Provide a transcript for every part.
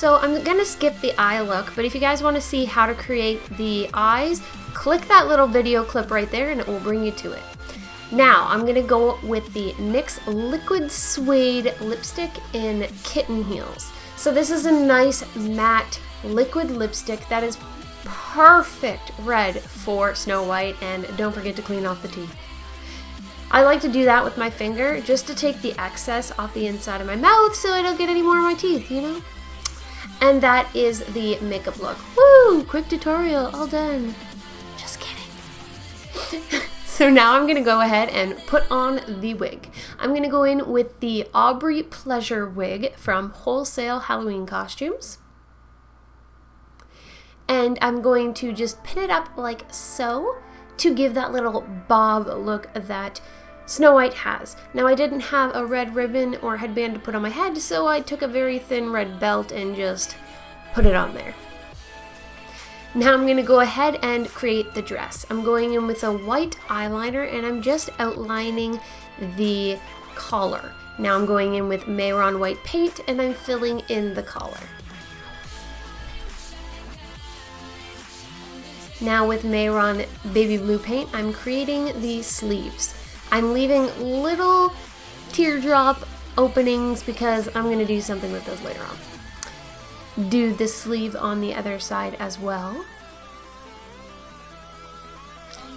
So I'm gonna skip the eye look, but if you guys want to see how to create the eyes, click that little video clip right there and it will bring you to it. Now I'm gonna go with the NYX Liquid Suede lipstick in Kitten Heels. So this is a nice matte liquid lipstick that is perfect red for Snow White, and don't forget to clean off the teeth. I like to do that with my finger just to take the excess off the inside of my mouth so I don't get any more of my teeth, you know? And that is the makeup look. Woo! Quick tutorial, all done. Just kidding. So now I'm gonna go ahead and put on the wig. I'm gonna go in with the Aubrey Pleasure wig from Wholesale Halloween Costumes. And I'm going to just pin it up like so to give that little bob look that Snow White has. Now I didn't have a red ribbon or headband to put on my head, so I took a very thin red belt and just put it on there. Now I'm going to go ahead and create the dress. I'm going in with a white eyeliner and I'm just outlining the collar. Now I'm going in with Mehron white paint and I'm filling in the collar. Now with Mehron baby blue paint, I'm creating the sleeves. I'm leaving little teardrop openings because I'm going to do something with those later on. Do the sleeve on the other side as well.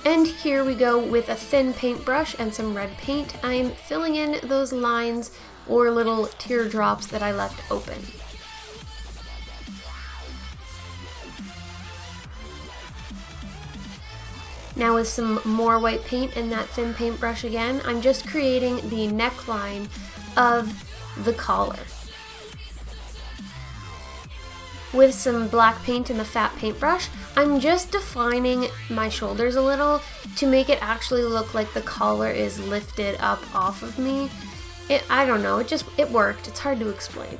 And here we go with a thin paintbrush and some red paint. I'm filling in those lines or little teardrops that I left open. Now with some more white paint and that thin paintbrush again, I'm just creating the neckline of the collar. With some black paint and the fat paintbrush, I'm just defining my shoulders a little to make it actually look like the collar is lifted up off of me. I don't know, it worked. It's hard to explain.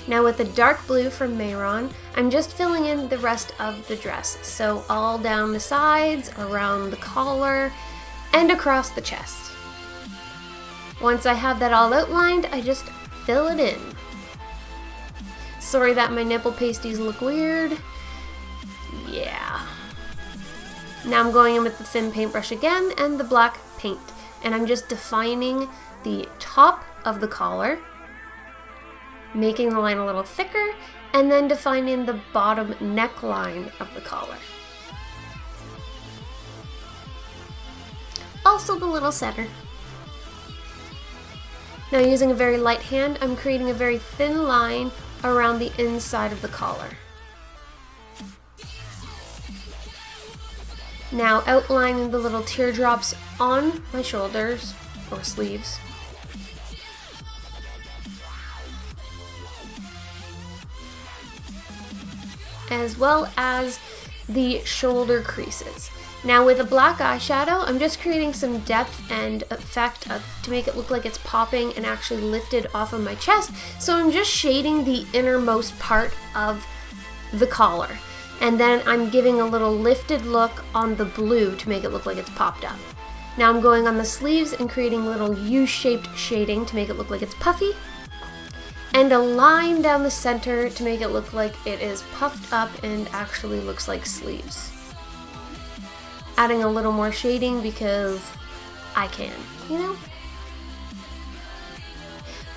Now with the dark blue from Mehron, I'm just filling in the rest of the dress. So all down the sides, around the collar, and across the chest. Once I have that all outlined, I just fill it in. Sorry that my nipple pasties look weird. Yeah. Now I'm going in with the thin paintbrush again and the black paint. And I'm just defining the top of the collar, making the line a little thicker, and then defining the bottom neckline of the collar. Also the little center. Now using a very light hand, I'm creating a very thin line around the inside of the collar. Now outlining the little teardrops on my shoulders or sleeves. As well as the shoulder creases. Now with a black eyeshadow, I'm just creating some depth and effect to make it look like it's popping and actually lifted off of my chest. So I'm just shading the innermost part of the collar. And then I'm giving a little lifted look on the blue to make it look like it's popped up. Now I'm going on the sleeves and creating little U-shaped shading to make it look like it's puffy. And a line down the center to make it look like it is puffed up and actually looks like sleeves. Adding a little more shading because I can, you know?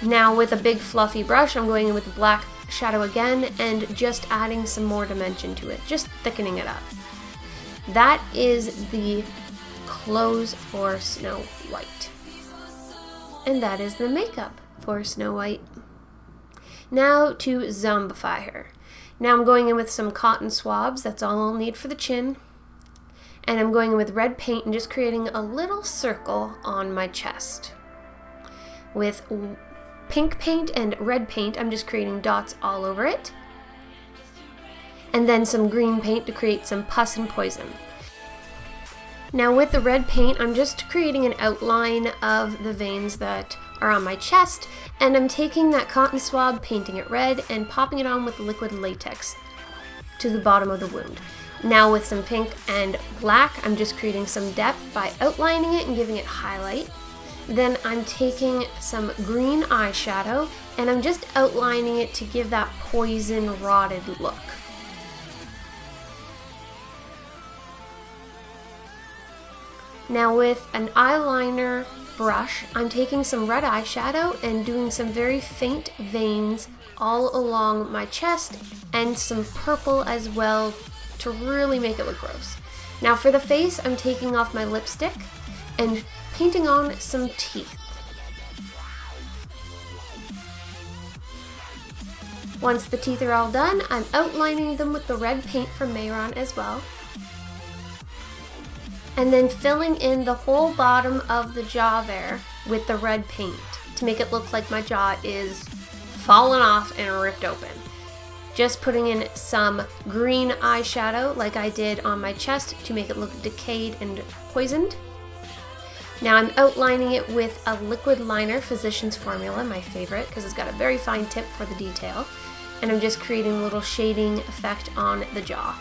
Now with a big fluffy brush, I'm going in with the black shadow again and just adding some more dimension to it, just thickening it up. That is the clothes for Snow White. And that is the makeup for Snow White. Now to zombify her. Now I'm going in with some cotton swabs, that's all I'll need for the chin. And I'm going in with red paint and just creating a little circle on my chest. With pink paint and red paint, I'm just creating dots all over it. And then some green paint to create some pus and poison. Now with the red paint, I'm just creating an outline of the veins that are on my chest, and I'm taking that cotton swab, painting it red, and popping it on with liquid latex to the bottom of the wound. Now with some pink and black, I'm just creating some depth by outlining it and giving it highlight. Then I'm taking some green eyeshadow and I'm just outlining it to give that poison rotted look. Now with an eyeliner brush, I'm taking some red eyeshadow and doing some very faint veins all along my chest and some purple as well to really make it look gross. Now for the face, I'm taking off my lipstick and painting on some teeth. Once the teeth are all done, I'm outlining them with the red paint from Mehron as well. And then filling in the whole bottom of the jaw there with the red paint to make it look like my jaw is fallen off and ripped open. Just putting in some green eyeshadow like I did on my chest to make it look decayed and poisoned. Now I'm outlining it with a liquid liner, Physician's Formula, my favorite, because it's got a very fine tip for the detail. And I'm just creating a little shading effect on the jaw.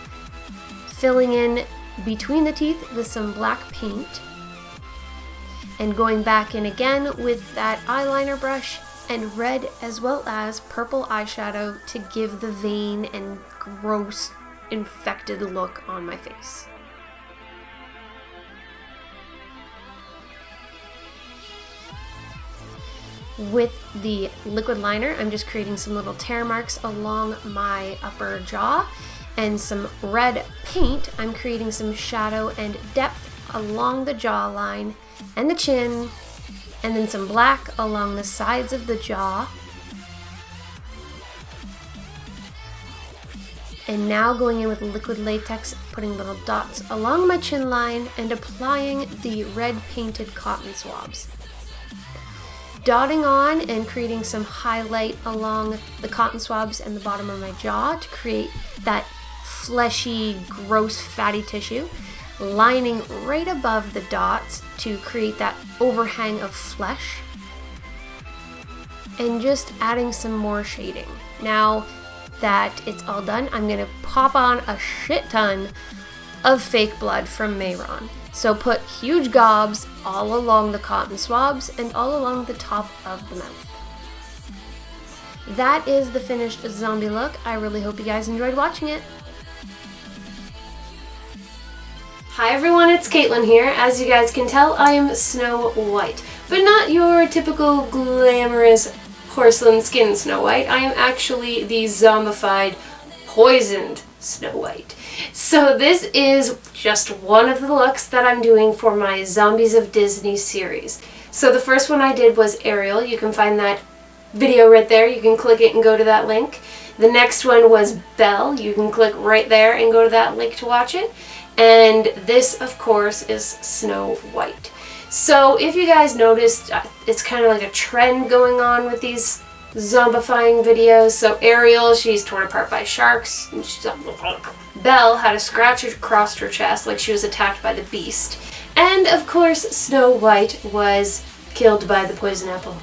Filling in between the teeth with some black paint. And going back in again with that eyeliner brush and red as well as purple eyeshadow to give the vein and gross infected look on my face. With the liquid liner, I'm just creating some little tear marks along my upper jaw, and some red paint, I'm creating some shadow and depth along the jawline and the chin, and then some black along the sides of the jaw. And now going in with liquid latex, putting little dots along my chin line and applying the red painted cotton swabs. Dotting on and creating some highlight along the cotton swabs and the bottom of my jaw to create that fleshy, gross, fatty tissue. Lining right above the dots to create that overhang of flesh. And just adding some more shading. Now that it's all done, I'm going to pop on a shit ton of fake blood from Mehron. So put huge gobs all along the cotton swabs and all along the top of the mouth. That is the finished zombie look. I really hope you guys enjoyed watching it. Hi everyone, it's Caitlyn here. As you guys can tell, I am Snow White, but not your typical glamorous porcelain skin Snow White. I am actually the zombified, poisoned Snow White. So this is just one of the looks that I'm doing for my Zombies of Disney series. So the first one I did was Ariel. You can find that video right there. You can click it and go to that link. The next one was Belle. You can click right there and go to that link to watch it. And this, of course, is Snow White. So if you guys noticed, it's kind of like a trend going on with these zombifying videos. So Ariel, she's torn apart by sharks. And Belle had a scratch across her chest like she was attacked by the beast. And of course, Snow White was killed by the poison apple.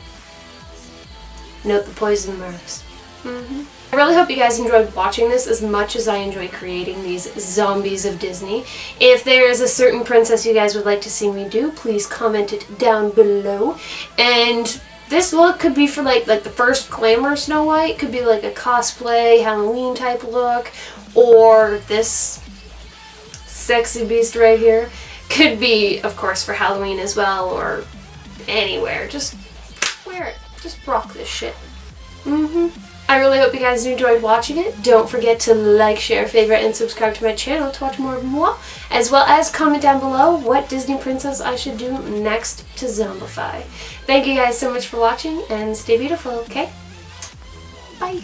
Note the poison marks. I really hope you guys enjoyed watching this as much as I enjoy creating these Zombies of Disney. If there is a certain princess you guys would like to see me do, please comment it down below. And this look could be for like the first glamour Snow White, could be like a cosplay, Halloween type look, or this sexy beast right here. Could be, of course, for Halloween as well, or anywhere. Just wear it. Just rock this shit. I really hope you guys enjoyed watching it. Don't forget to like, share, favorite, and subscribe to my channel to watch more of moi, as well as comment down below what Disney princess I should do next to zombify. Thank you guys so much for watching, and stay beautiful, okay? Bye!